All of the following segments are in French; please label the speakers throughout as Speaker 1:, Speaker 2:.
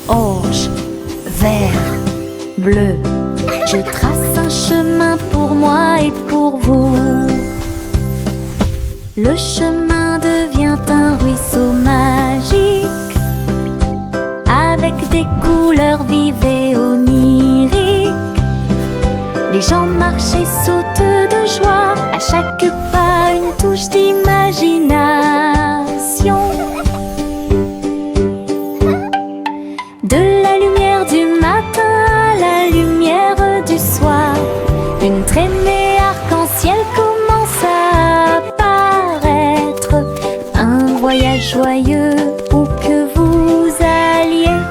Speaker 1: orange, vert, bleu. Je trace un chemin pour moi et pour vous. Le chemin devient un ruisseau magique, avec des couleurs vives et oniriques. Les gens marchent et sautent de joie, à chaque pas une touche d'imagination. De la lumière du matin à la lumière du soir, une traînée arc-en-ciel commence à apparaître. Un voyage joyeux où que vous alliez.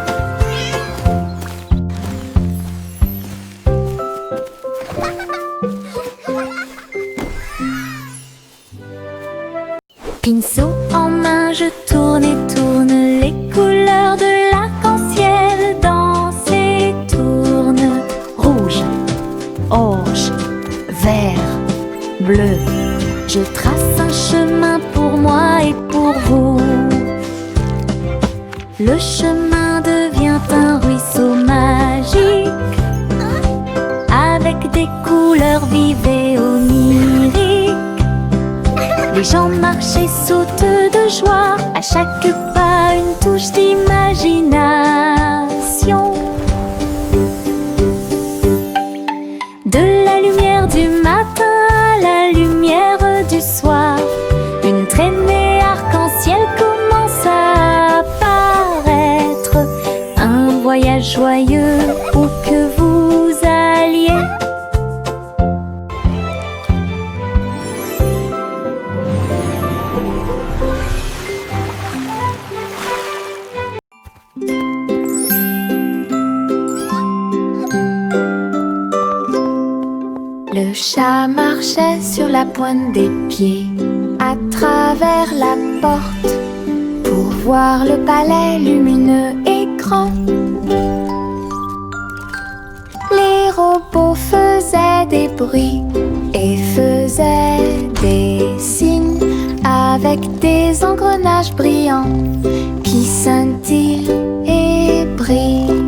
Speaker 1: Pinceau en main, je tourne et tourne, les couleurs de l'arc-en-ciel dansent et tournent. Rouge, orange, vert, bleu. Je trace un chemin pour moi et pour vous. Le chemin devient un ruisseau magique, avec des couleurs vives et oniriques. Les gens marchent et sautent de joie, à chaque pas une touche d'imagination. De la lumière du matin à la lumière du soir, une traînée arc-en-ciel commence à apparaître. Un voyage joyeux où que vous alliez. Le chat marchait sur la pointe des pieds à travers la porte pour voir le palais lumineux et grand. Les robots faisaient des bruits et faisaient des signes avec des engrenages brillants qui scintillent et brillent.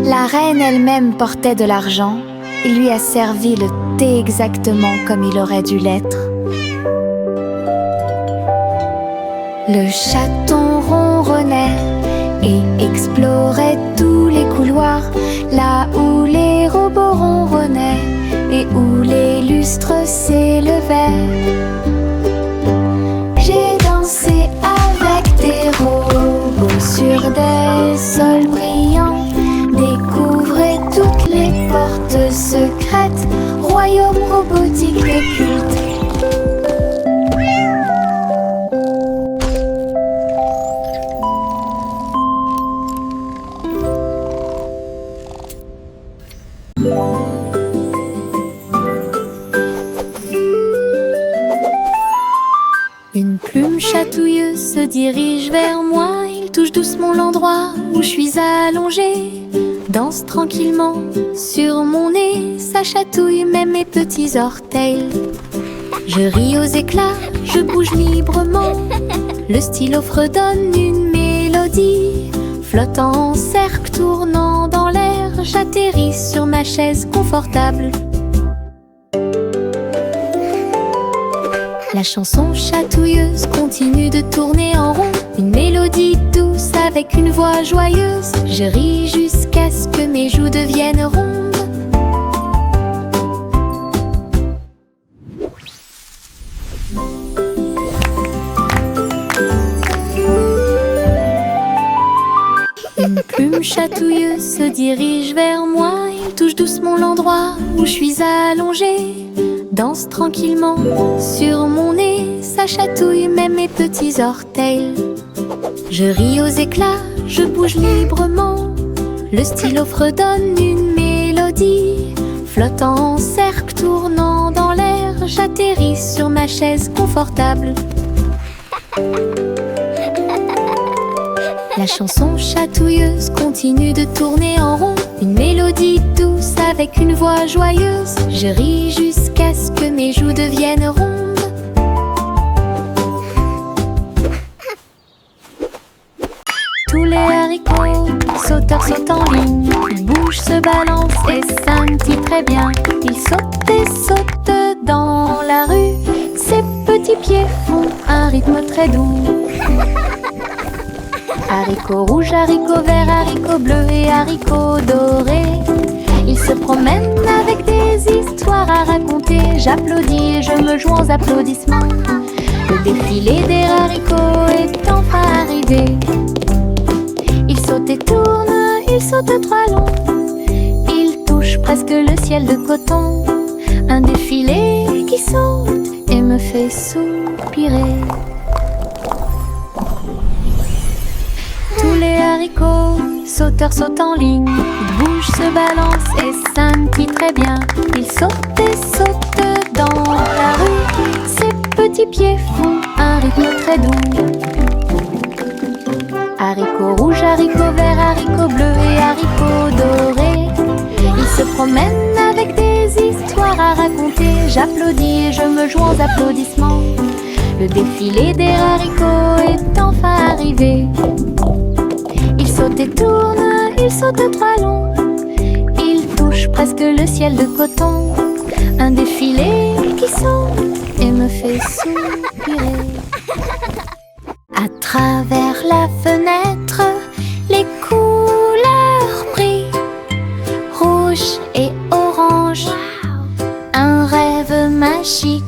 Speaker 1: La reine elle-même portait de l'argent. Il lui a servi le thé exactement comme il aurait dû l'être. Le chaton ronronnait et explorait tous les couloirs, là où les robots ronronnaient et où les lustres s'élevaient. J'ai dansé avec des robots sur des sols brillants. Découvrez toutes les portes secrètes, royaume robotique occulte. Une plume chatouilleuse se dirige vers moi. Il touche doucement l'endroit où je suis allongée. Danse tranquillement sur mon nez, ça chatouille même mes petits orteils. Je ris aux éclats, je bouge librement. Le stylo fredonne une mélodie. Flottant en cercle, tournant dans l'air, j'atterris sur ma chaise confortable. La chanson chatouilleuse continue de tourner en rond. Une mélodie douce avec une voix joyeuse. Je ris jusqu'à ce que mes joues deviennent rondes. Une plume chatouilleuse se dirige vers moi. Il touche doucement l'endroit où je suis allongée. Danse tranquillement sur mon nez, ça chatouille même mes petits orteils. Je ris aux éclats, je bouge librement. Le stylo fredonne une mélodie. Flottant en cercle, tournant dans l'air, j'atterris sur ma chaise confortable. La chanson chatouilleuse continue de tourner en rond. Une mélodie douce avec une voix joyeuse. Je ris jusqu'à ce que mes joues deviennent rondes. Tous les haricots sautent sauteur saute en ligne, il bouge, se balance et scintille très bien. Il saute et saute dans la rue, ses petits pieds font un rythme très doux. Haricots rouges, haricots verts, haricots bleus et haricots dorés. Il se promène avec des histoires à raconter. J'applaudis et je me joins aux applaudissements. Le défilé des haricots est enfin arrivé. Il saute et tourne, il saute trois longs. Il touche presque le ciel de coton. Un défilé qui saute et me fait soupirer. Tous les haricots sauteurs sautent en ligne. Ils bougent, se balancent et scintillent très bien. Ils sautent et sautent dans la rue. Ses petits pieds font un rythme très doux. Haricots rouges, haricots verts, haricots bleus et haricots dorés. Ils se promènent avec des histoires à raconter. J'applaudis et je me joins aux applaudissements. Le défilé des haricots est enfin arrivé. Il saute et tourne, il saute trois longs. Il touche presque le ciel de coton. Un défilé qui saute et me fait soupirer. À travers la fenêtre, les couleurs brillent, rouge et orange, un rêve magique.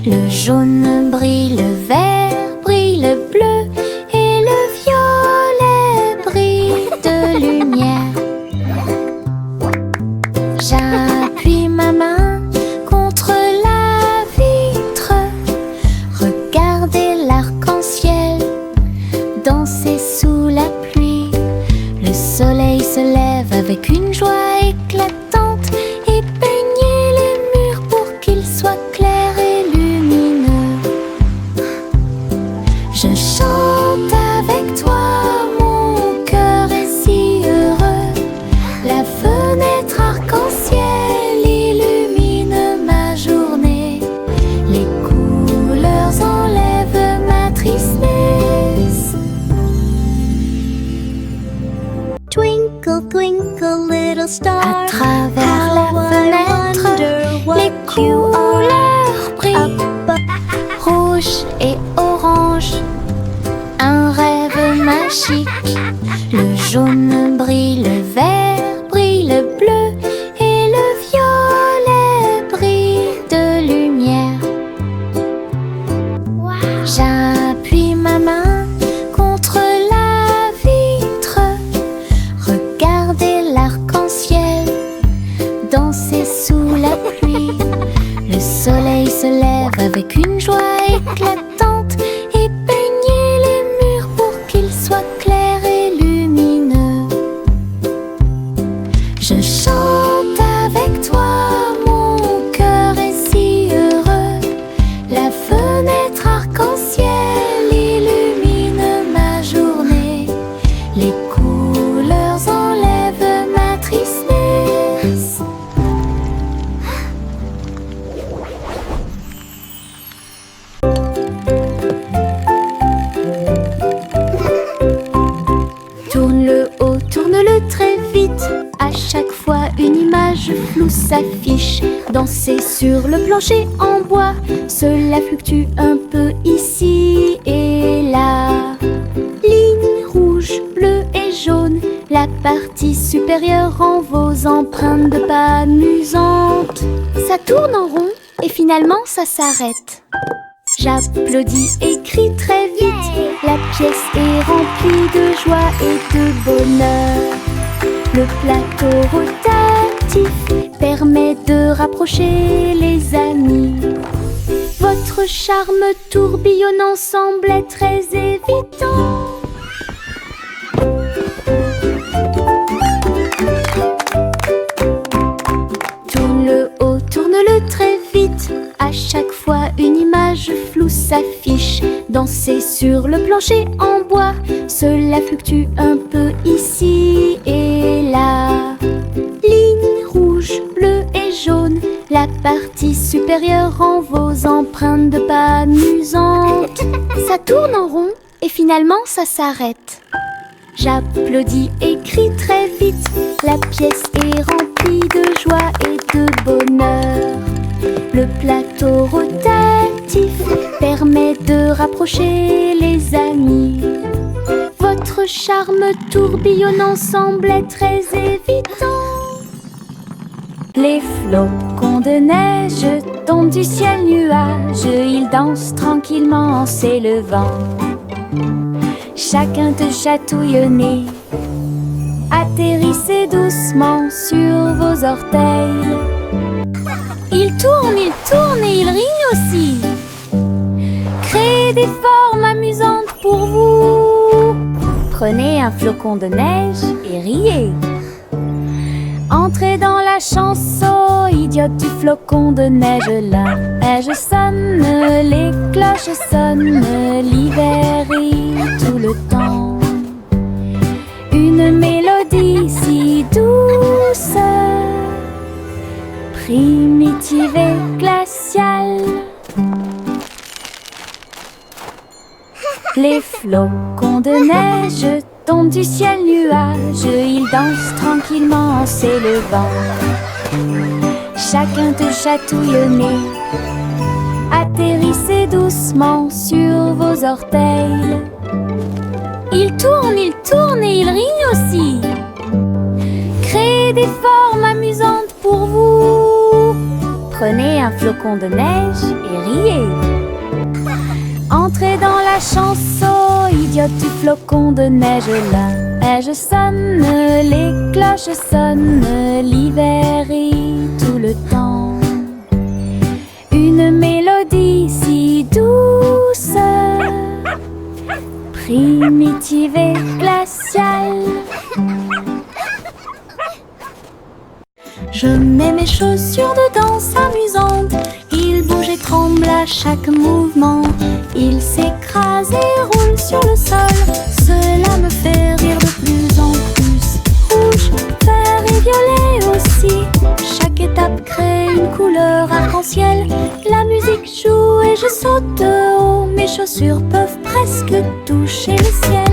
Speaker 1: Le jaune brille, le vert brille, le bleu et le violet brillent de lumière. J'appuie ma main contre la vitre. Regardez l'arc-en-ciel danser sous la pluie. Le soleil se lève avec une joie éclatante et peigner les murs pour qu'ils soient clairs et lumineux. Je chante avec toi, mon cœur est si heureux. La fenêtre arc-en-ciel illumine ma journée. Les couleurs enlèvent ma tristesse.
Speaker 2: Twinkle, twinkle, little star.
Speaker 1: À travers la
Speaker 2: how I
Speaker 1: fenêtre,
Speaker 2: wonder what
Speaker 1: les couleurs brillent, rouge et orange, un rêve magique. Le jaune brille, le vert brille, le bleu et le violet brillent de lumière. J'appuie ma main contre la vitre. Regardez l'arc-en-ciel danser sous la pluie. Le soleil se lève avec une joie éclatante et peigner les murs pour qu'ils soient clairs et lumineux. Je chante avec toi, mon cœur est si heureux. La fenêtre arc-en-ciel illumine ma journée. Les couleurs enlèvent ma tristesse. Tourne le haut, tourne-le très vite. À chaque fois une image floue s'affiche. Danser sur le plancher en bois, cela fluctue un peu ici et là. Ligne rouge, bleue et jaune, la partie supérieure rend vos empreintes de pas amusantes. Ça tourne en rond et finalement ça s'arrête. J'applaudis et crie très vite. La pièce est remplie de joie et de bonheur. Le plateau rotatif permet de rapprocher les amis. Votre charme tourbillonnant semblait très évident. Tourne le haut, tourne-le très vite. À chaque fois une image floue s'affiche. Danser sur le plancher en bois, cela fluctue un peu ici et là. Ligne rouge, bleue et jaune, la partie supérieure rend vos empreintes de pas amusantes. Ça tourne en rond et finalement ça s'arrête. J'applaudis et écrit très vite. La pièce est remplie de joie et de bonheur. Le plateau rotatif permet de rapprocher les amis. Votre charme tourbillonnant semblait très évident. Les flocons de neige tombent du ciel nuage. Ils dansent tranquillement en s'élevant. Chacun te chatouille au nez. Atterrissez doucement sur vos orteils. Ils tournent et ils rignent aussi. Créez des formes amusantes pour vous. Prenez un flocon de neige et riez. Entrez dans la chanson idiote du flocon de neige. La neige sonne, les cloches sonnent, l'hiver rit tout le temps. Une mélodie si douce, primitive et glaciale. Les flocons de neige tombent du ciel nuage. Ils dansent tranquillement en s'élevant. Chacun te chatouille au nez. Atterrissez doucement sur vos orteils. Ils tournent et ils rignent aussi. Créez des formes amusantes pour vous. Prenez un flocon de neige et riez. Entrez dans la chanson idiote du flocon de neige. La neige sonne, les cloches sonnent, l'hiver rit tout le temps. Une mélodie si douce, primitive et glaciale. Je mets mes chaussures de danse amusantes. Ils bougent et tremblent à chaque mouvement. Ils s'écrasent et roulent sur le sol. Cela me fait rire de plus en plus. Rouge, vert et violet aussi. Chaque étape crée une couleur arc-en-ciel. La musique joue et je saute de haut. Mes chaussures peuvent presque toucher le ciel.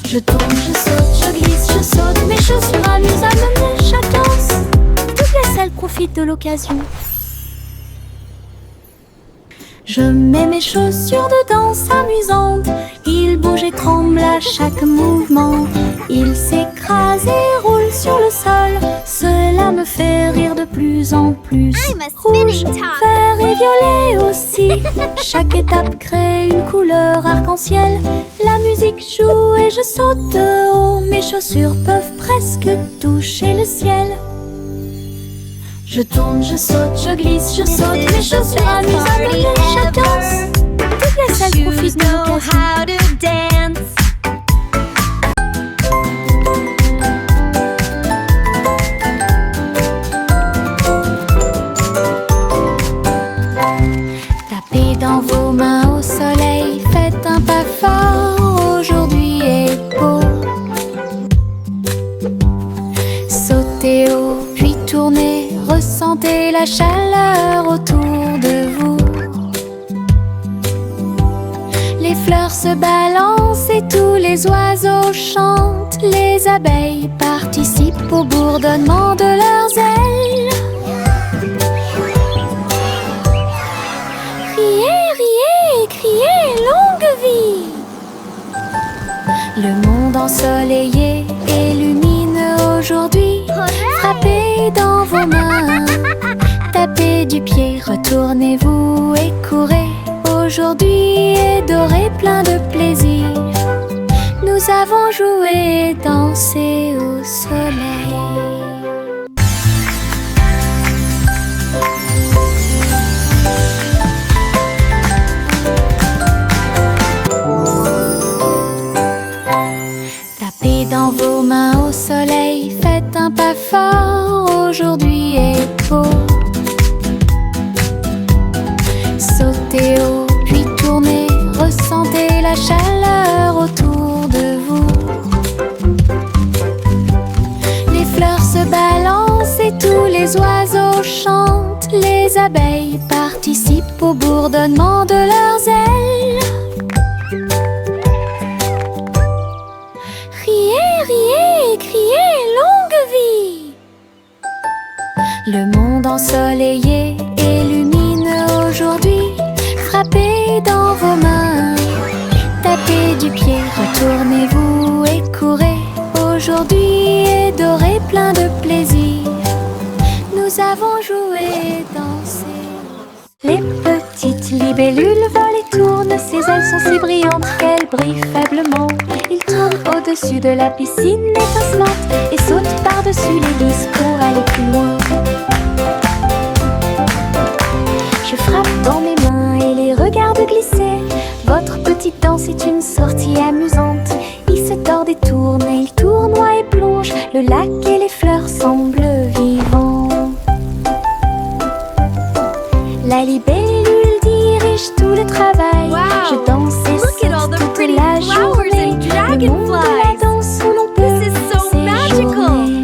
Speaker 1: Je tourne, je saute, je glisse, je saute. Mes chaussures amusent à mener chaque danse. Toutes les selles profitent de l'occasion. Je mets mes chaussures de danse amusantes. Ils bougent et tremblent à chaque mouvement. Ils s'écrasent et roulent sur le sol. Cela me fait rire de plus en plus. Rouge, vert et violet aussi. Chaque étape crée une couleur arc-en-ciel. La musique joue et je saute de haut. Mes chaussures peuvent presque toucher le ciel. Je tourne, je saute, je glisse, je saute. Mes chaussures amusent à mener chaque danse. Toutes les selles profitent de l'occasion. Tapez dans vos mains au soleil. Faites un pas fort, aujourd'hui est beau. Sautez haut, puis tournez. Ressentez la chaleur autour de vous. Les fleurs se balancent et tous les oiseaux chantent. Les abeilles participent au bourdonnement de leurs ailes. Riez, riez et criez longue vie. Le monde ensoleillé et lumineux aujourd'hui. Frappez dans vos mains, tapez du pied, retournez-vous et courez. Aujourd'hui est doré, plein de plaisir. Nous avons joué et dansé au soleil. Tapez dans vos mains au soleil, faites un pas fort, aujourd'hui est beau. Sautez haut, puis tournez, ressentez la chaleur autour de vous. Les fleurs se balancent et tous les oiseaux chantent. Les abeilles participent au bourdonnement de leurs ailes. Riez, riez et criez longue vie. Le monde ensoleillé illumine aujourd'hui. Frappez dans vos mains, tapez du pied, retournez-vous et courez. Aujourd'hui est doré, plein de plaisir. Nous avons joué, dansé. Les petites libellules volent et tournent. Ses ailes sont si brillantes qu'elles brillent faiblement. Ils tournent au-dessus de la piscine étincelante et sautent par-dessus les lisses pour aller plus loin. Je frappe dans mes mains et les regarde glisser. Votre petite danse est une sortie amusante. Il se tord et tourne, et il tournoie et plonge. Le lac et les fleurs semblent vivants. La libellule dirige tout le travail.
Speaker 3: Wow.
Speaker 1: Je danse et
Speaker 3: Look at all
Speaker 1: saute
Speaker 3: the
Speaker 1: toute
Speaker 3: pretty
Speaker 1: la
Speaker 3: flowers
Speaker 1: journée.
Speaker 3: and
Speaker 1: Le monde de la
Speaker 3: dragonflies.
Speaker 1: danse où l'on peut
Speaker 3: This is so magical.
Speaker 1: séjourner.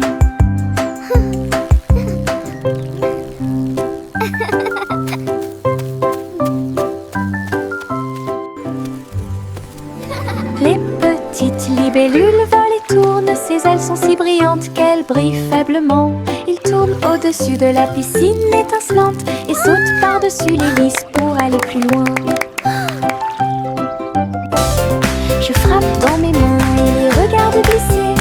Speaker 1: Les petites libellules volent et tournent. Ses ailes sont si brillantes qu'elles brillent faiblement. Ils tournent au-dessus de la piscine étincelante et sautent par-dessus les lisses pour aller plus loin. Je frappe dans mes mains et les regarde glisser.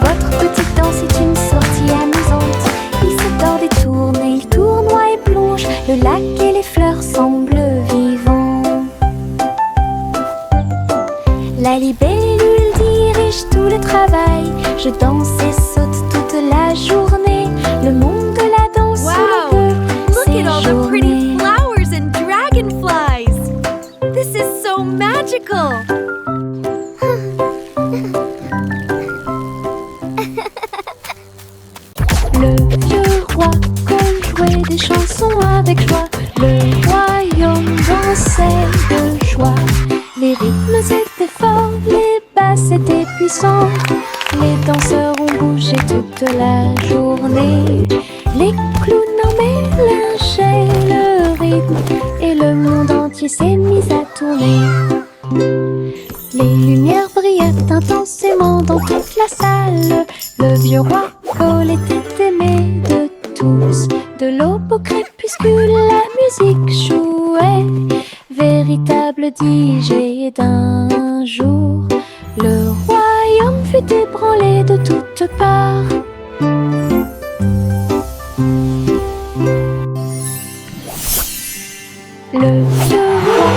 Speaker 1: Votre petite danse est une sortie amusante. Il se tord et tourne, et il tournoie et plonge. Le lac et les fleurs semblent vivants. La libellule dirige tout le travail. Je danse et saute toute la journée. Le monde de la danse où
Speaker 3: Wow.
Speaker 1: l'on peut
Speaker 3: Look at all the pretty
Speaker 1: séjourner.
Speaker 3: flowers and dragonflies. This is so magical.
Speaker 1: Le vieux roi Cole jouait des chansons avec joie. Le royaume dansait de joie. Les rythmes étaient forts, les basses étaient puissants. Les danseurs ont bougé toute la journée. Les clowns en mélangeaient le rythme et le monde entier s'est mis à tourner. Les lumières brillaient intensément dans toute la salle. Le vieux roi Cole était aimé de tous. De l'aube au crépuscule, la musique jouait. Véritable DJ d'un jour, le royaume fut ébranlé de toutes parts. Le vieux roi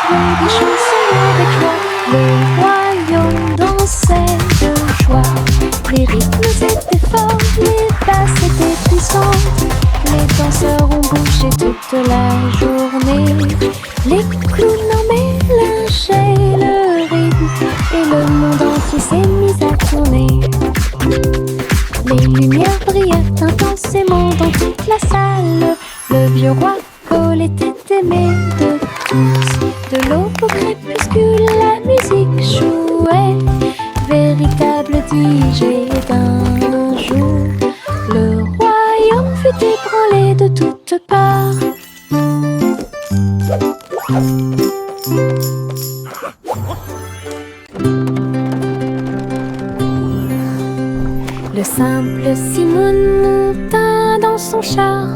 Speaker 1: jouait des chansons avec joie. Le royaume dansait de joie. Les rythmes étaient forts, les basses étaient puissantes. Les danseurs ont bougé toute la journée. Les clowns en mélangeaient le rythme et le monde entier s'est mis à tourner. Les lumières brillaient intensément dans toute la salle. Le vieux roi Cole était aimé de tous. De l'aube au crépuscule, la musique jouait. Véritable DJ d'un jour, le royaume fut ébranlé de toutes parts. Le simple Simon monta dans son char,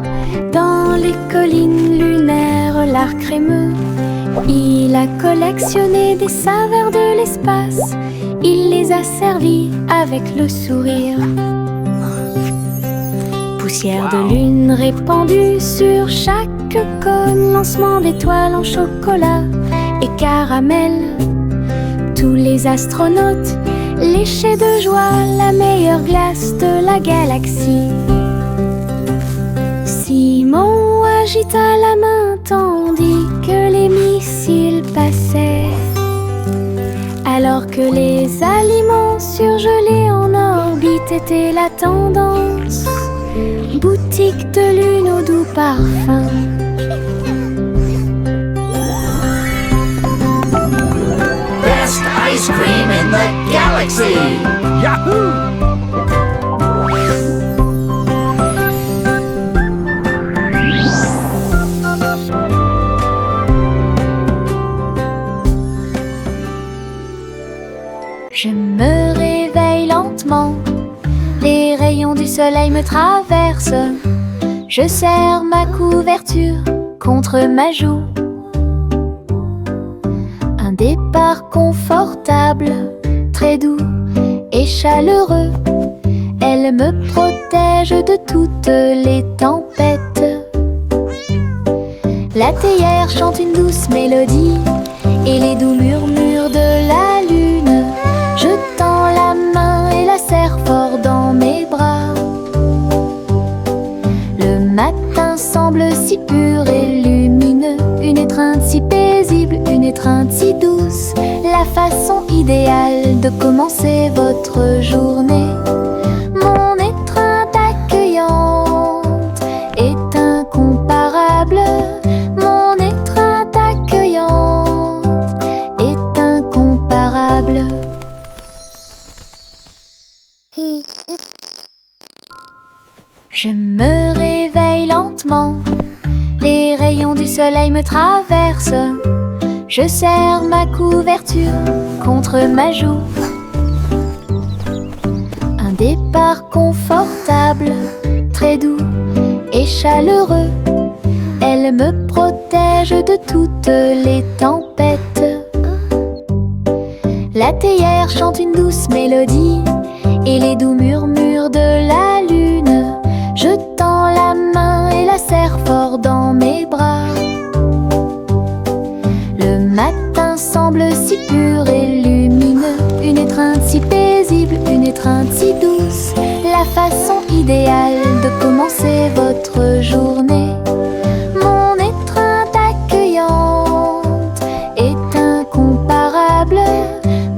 Speaker 1: dans les collines lunaires, l'art crémeux. Il a collectionné des saveurs de l'espace, il les a servis avec le sourire. Poussière de lune répandue sur chaque cône, lancement d'étoiles en chocolat et caramel. Tous les astronautes léchaient de joie la meilleure glace de la galaxie. Simon agita la main tandis que les missiles passaient. Alors que les aliments surgelés en orbite étaient la tendance. Boutique de lune au doux parfum.
Speaker 4: Best ice cream in the galaxy! Yahoo!
Speaker 1: Je me réveille lentement soleil me traverse. Je serre ma couverture contre ma joue. Un départ confortable, très doux et chaleureux. Elle me protège de toutes les tempêtes. La théière chante une douce mélodie et les doux murmures de la lune. Je tends la main et la serre fort dans mes bras. Le matin semble si pur et lumineux, une étreinte si paisible, une étreinte si douce, la façon idéale de commencer votre journée. Mon étreinte accueillante est incomparable. Mon étreinte accueillante est incomparable. Je me réveille lentement, les rayons du soleil me traversent. Je serre ma couverture contre ma joue. Un départ confortable, très doux et chaleureux. Elle me protège de toutes les tempêtes. La théière chante une douce mélodie et les doux murmures de la lune. Je tends la main et la serre fort dans mes bras. Le matin semble si pur et lumineux, une étreinte si paisible, une étreinte si douce, la façon idéale de commencer votre journée. Mon étreinte accueillante est incomparable.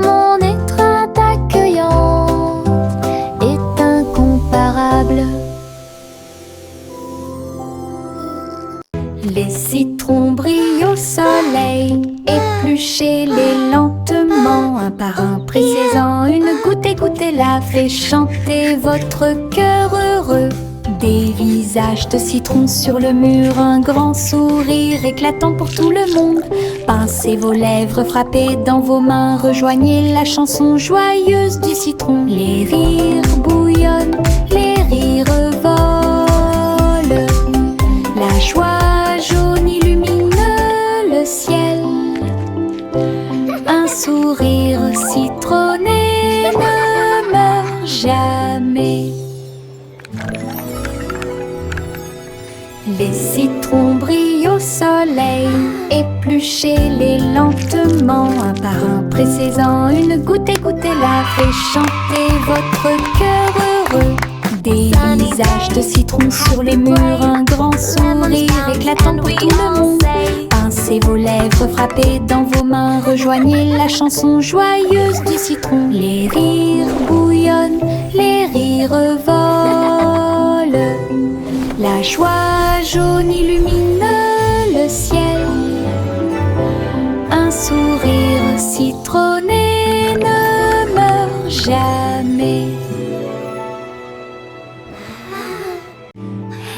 Speaker 1: Mon étreinte accueillante est incomparable. Les citrons brillent au soleil, épluchez-les lentement, un par un, pressez-en une goutte et goûtez-la, fait chanter votre cœur heureux. Des visages de citrons sur le mur, un grand sourire éclatant pour tout le monde. Pincez vos lèvres, frappez dans vos mains, rejoignez la chanson joyeuse du citron. Les rires bouillonnent, les rires volent, la joie jaune illumine le ciel. Un sourire citronné ne meurt jamais. Les citrons brillent au soleil, épluchez-les lentement, un par un, pressez-en une goutte et goûtez-la, fait chanter votre cœur heureux. Des visages de citrons sur les murs, un grand sourire éclatant pour tout le monde. Pincez vos lèvres, frappez dans vos mains, rejoignez la chanson joyeuse du citron. Les rires bouillonnent, les rires volent, la joie jaune illumine le ciel. Un sourire citronné ne meurt jamais.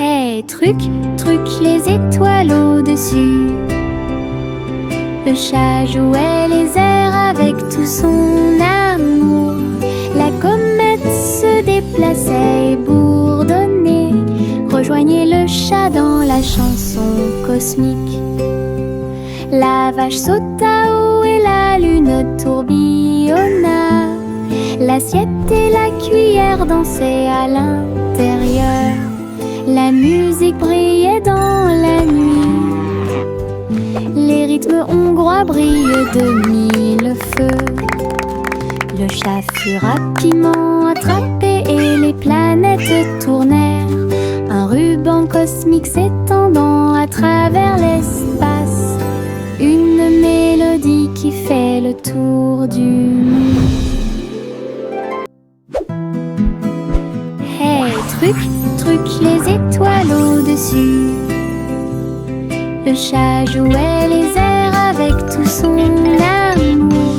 Speaker 1: Hey, truc, truc, les étoiles au-dessus. Le chat jouait les airs avec tout son amour. La comète se déplaçait et bourdonnait. Rejoignez le chat dans la chanson cosmique. La vache sauta haut et la lune tourbillonna. L'assiette et la cuillère dansaient à l'intérieur. La musique brillait dans la nuit. Les rythmes hongrois brillent de mille feux. Le chat fut rapidement attrapé et les planètes tournèrent. Un ruban cosmique s'étendant à travers l'espace. Une mélodie qui fait le tour du monde. Hey, truc, truc, les étoiles au-dessus. Le chat jouait les airs avec tout son amour.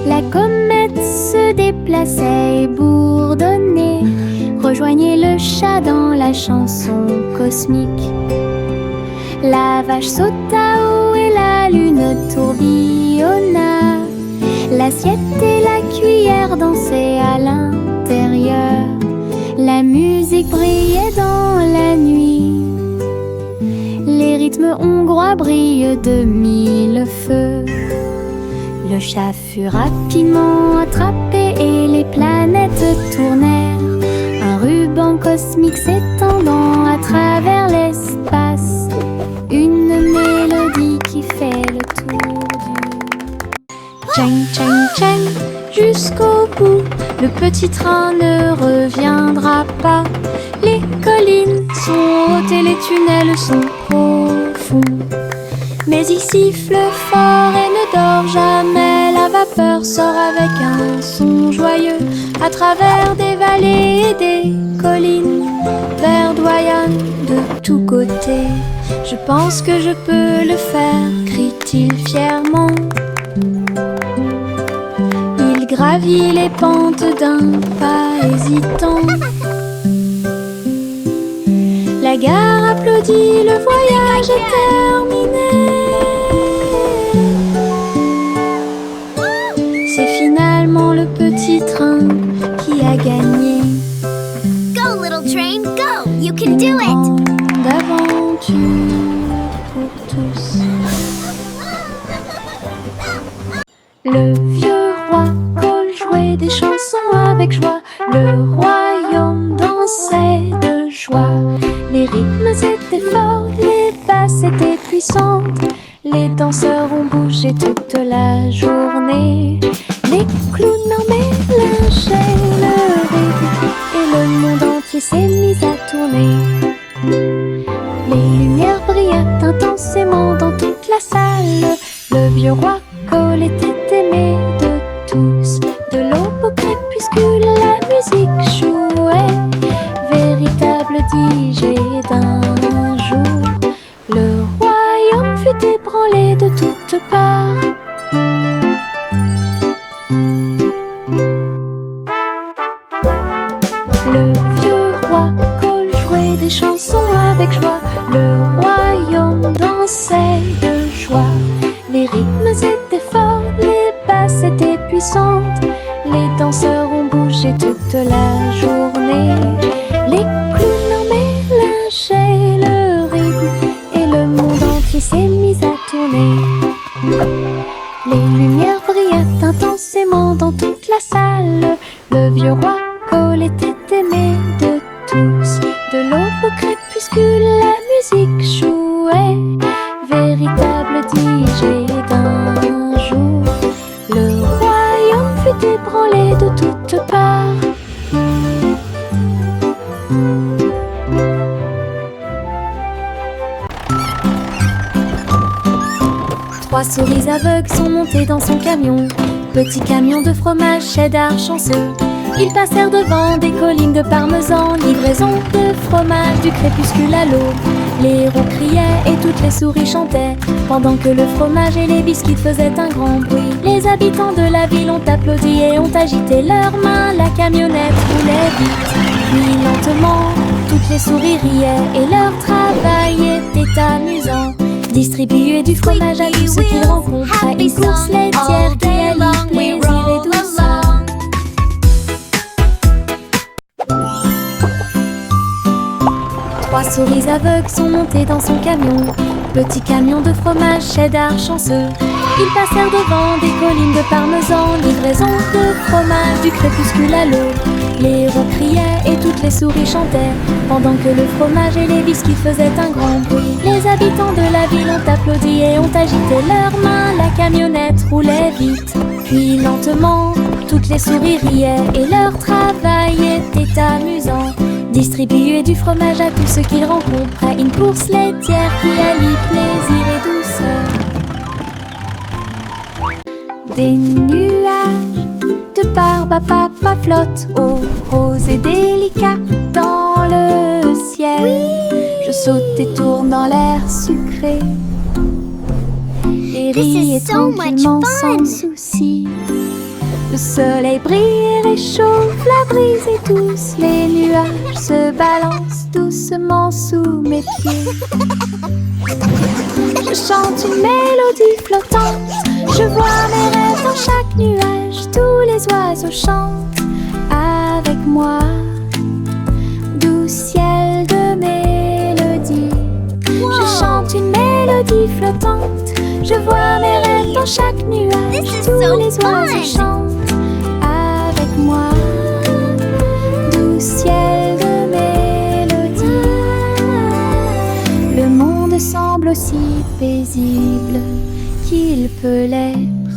Speaker 1: La comète se déplaçait et bourdonnait. Rejoignez le chat dans la chanson cosmique. La vache sauta haut et la lune tourbillonna. L'assiette et la cuillère dansaient à l'intérieur. La musique brillait dans la nuit. Les rythmes hongrois brillent de mille feux. Le chat fut rapidement attrapé et les planètes tournèrent. Un ruban cosmique s'étendant à travers l'espace. Une mélodie qui fait le tour du Tchang, tchang, tchang, jusqu'au bout. Le petit train ne reviendra pas. Les collines sont hautes et les tunnels sont profonds. Mais il siffle fort et ne dort jamais. La vapeur sort avec un son joyeux à travers des vallées et des collines. Verdoyant de tous côtés. Je pense que je peux le faire, crie-t-il fièrement. Il gravit les pentes d'un pas hésitant. La gare applaudit, le voyage est terminé. C'est finalement le petit train qui a gagné.
Speaker 2: Go, little train, go! You can do it!
Speaker 1: Grande aventure pour tous. Le vieux roi Cole jouait des chansons avec joie. Le royaume dansait de joie. Les rythmes étaient forts, les basses étaient puissantes. Les danseurs ont bougé toute la journée. Les clowns mélangeaient le rythme et le monde entier s'est mis à tourner. Les lumières brillaient intensément dans toute la salle. Le vieux roi Cole était aimé de tous. De l'aube au crépuscule, la musique jouait. Véritable DJ d'un jour. Le royaume fut ébranlé de toutes parts. Le vieux roi Cole jouait des chansons avec joie. Le royaume dansait de joie. Les rythmes étaient forts, les basses étaient puissantes. Les danseurs ont bougé toute la journée. Les clowns mélangeaient le rythme et le monde entier s'est mis à tourner. Les lumières brillaient intensément dans toute la salle. Le vieux roi Cole était aimé de tous. De l'aube au crépuscule, la musique jouait. Véritable DJ d'un jour. Le royaume fut ébranlé de toutes parts. Trois souris aveugles sont montées dans son camion. Petit camion de fromage cheddar chanceux. Ils passèrent devant des collines de parmesan. Livraison de fromage du crépuscule à l'aube. Les héros criaient et toutes les souris chantaient, pendant que le fromage et les biscuits faisaient un grand bruit. Les habitants de la ville ont applaudi et ont agité leurs mains. La camionnette roulait vite, puis lentement. Toutes les souris riaient et leur travail était amusant. Distribuer du fromage à tous ceux qu'ils rencontraient. Une course laitière qui allie plaisir et douceur. Trois souris aveugles sont montées dans son camion. Petit camion de fromage cheddar chanceux. Ils passèrent devant des collines de parmesan. Livraison de fromage du crépuscule à l'aube. Les héros criaient et toutes les souris chantaient, pendant que le fromage et les biscuits faisaient un grand bruit. Les habitants de la ville ont applaudi et ont agité leurs mains. La camionnette roulait vite, puis lentement. Toutes les souris riaient et leur travail était amusant. Distribuer du fromage à tous ceux qu'ils rencontraient. Une course laitière qui allie plaisir et douceur. Des nuages de barbe à papa flottent, oh, rose et délicat dans le ciel. Je saute et tourne dans l'air sucré et ris et tranquillement sans souci. Le soleil brille et réchauffe, la brise est douce. Les nuages se balancent doucement sous mes pieds. Je chante une mélodie flottante. Je vois mes rêves dans chaque nuage. Tous les oiseaux chantent avec moi. Douce Je vois mes rêves dans chaque nuage.
Speaker 2: This is
Speaker 1: Tous
Speaker 2: so
Speaker 1: les oiseaux
Speaker 2: fun.
Speaker 1: chantent avec moi. Doux ciel de mélodie. Le monde semble aussi paisible qu'il peut l'être.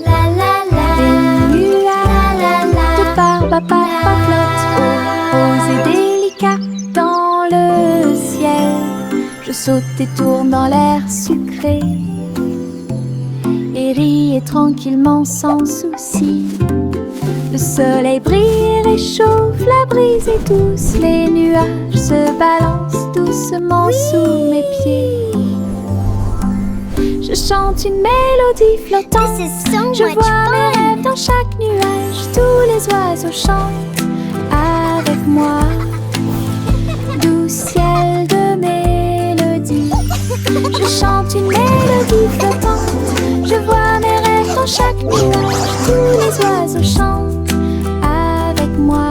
Speaker 2: La la la.
Speaker 1: Des nuages de barbe à papa flottent roses et délicats dans le ciel. Je saute et tourne dans l'air sucré et ris tranquillement sans souci. Le soleil brille et réchauffe, la brise est douce. Les nuages se balancent doucement sous mes pieds. Je chante une mélodie flottante.
Speaker 2: This is so
Speaker 1: Je
Speaker 2: much
Speaker 1: vois mes
Speaker 2: fun.
Speaker 1: rêves dans chaque nuage. Tous les oiseaux chantent avec moi. Doux ciel de mélodie. Je chante une mélodie flottante. Je vois mes rêves dans chaque nuage. Tous les oiseaux chantent avec moi.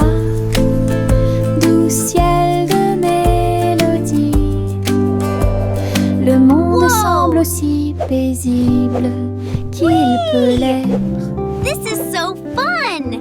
Speaker 1: Doux ciel de mélodie. Le monde
Speaker 2: Wow.
Speaker 1: semble aussi paisible qu'il peut l'être.
Speaker 2: This is so fun.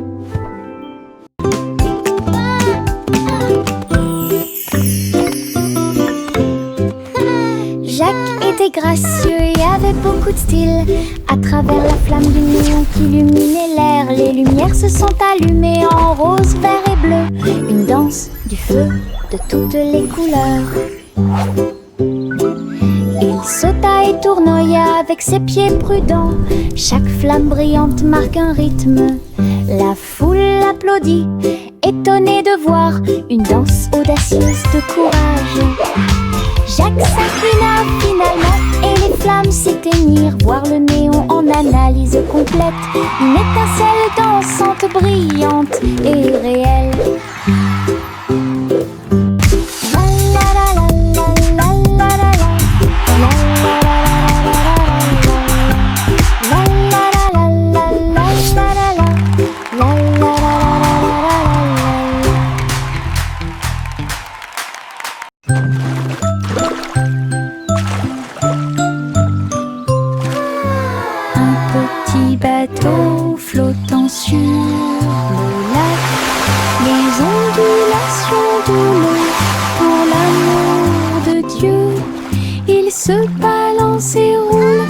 Speaker 1: Jacques était gracieux et avait beaucoup de style. À travers la flamme du néon qui illuminait l'air, les lumières se sont allumées en rose, vert et bleu. Une danse du feu de toutes les couleurs. Il sauta et tournoya avec ses pieds prudents. Chaque flamme brillante marque un rythme. La foule applaudit, étonnée de voir une danse audacieuse de courage. Jacques s'inclina finalement et les flammes s'éteignirent. Voir le néon en analyse complète. Une étincelle dansante, brillante et réelle. Bateau flottant sur le lac, les ondulations de l'eau pour l'amour de Dieu. Il se balance et roule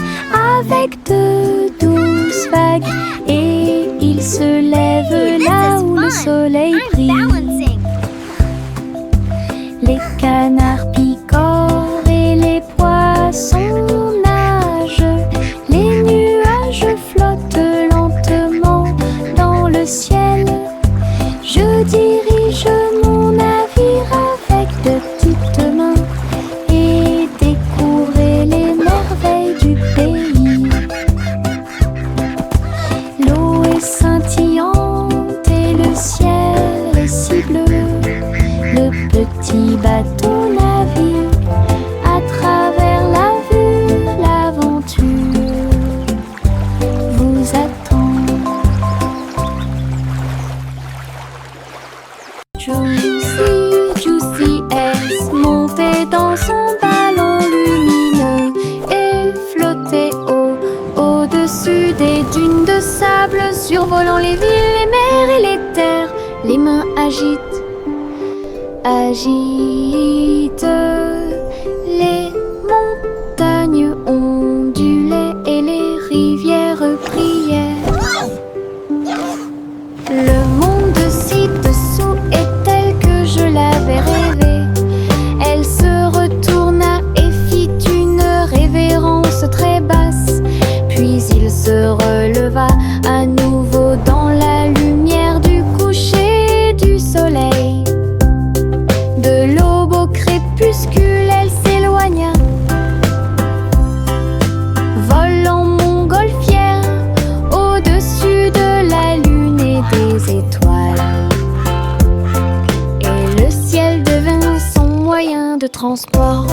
Speaker 1: avec de douces vagues et il se lève
Speaker 2: This
Speaker 1: là
Speaker 2: is
Speaker 1: où le
Speaker 2: fun.
Speaker 1: soleil
Speaker 2: I'm
Speaker 1: brille.
Speaker 2: balancing.
Speaker 1: Les canards picorent et les poissons nagent. Les nuages flottent lentement dans le ciel. Je dirige mon navire avec de petites mains et découvrir les merveilles du pays. L'eau est scintillante et le ciel est si bleu. Le petit bateau navigue à travers la vue. L'aventure vous attend. Juicy, Juicy S montait dans son ballon lumineux et flottait au-dessus des dunes de sable, survolant les villes, les mers et les terres. Les mains agitent les montagnes ondulaient et les rivières priaient. Le monde ci-dessous est tel que je l'avais rêvé. Elle se retourna et fit une révérence très basse. Puis il se releva à nouveau dans la lumière du coucher du soleil. De l'aube au crépuscule, elle s'éloigna, volant montgolfière au-dessus de la lune et des étoiles. Et le ciel devint son moyen de transport.